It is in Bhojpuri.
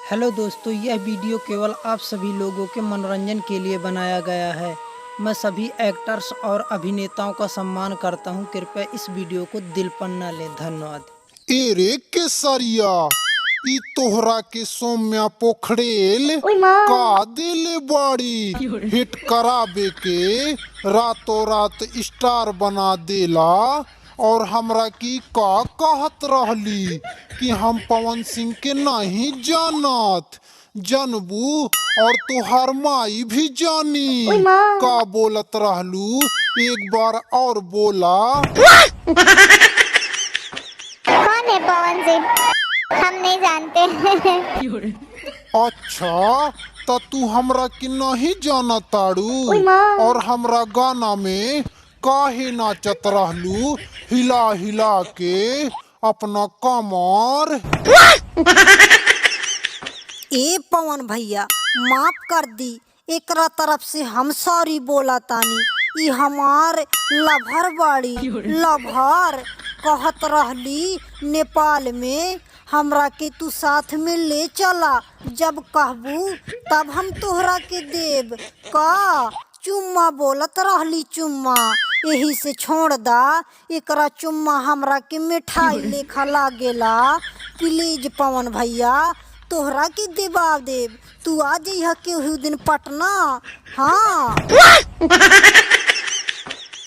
हेलो दोस्तों, यह वीडियो केवल आप सभी लोगों के मनोरंजन के लिए बनाया गया है। मैं सभी एक्टर्स और अभिनेताओं का सम्मान करता हूं। कृपया इस वीडियो को दिल पर न लें। धन्यवाद। एरे केसरिया ई तोहरा के सौम्या पोखड़ेल का दिले बाड़ी हिट कराबे के रातों रात स्टार बना देला। और हमरा की का कहत रहली कि हम पवन सिंह के नहीं जानत जानबू और तुहार माई भी जानी का बोलत रहलू। एक बार और बोला। कौन है पवन सिंह? हम नहीं जानते। अच्छा तो तू हमरा के नहीं जाना ताड़ू और हमरा गाना में काहे नाचत रहलू हिला हिला के अपना कमर। ए पवन भैया माफ कर दी, एकरा तरफ से हम सॉरी बोला तानी। ई हमार लभर बाड़ी, लभर कहत रहली नेपाल में हमरा के तू साथ में ले चला, जब कहबू तब हम तोहरा के देब। का चुम्मा बोलत रहली चुम्मा, यही से छोड़ दा। एकरा चुम्मा हमरा के मिठाई लेखा लागेला। प्लीज पवन भैया तोहरा के देबा देब। तू आ जइहा केहू दिन पटना। हाँ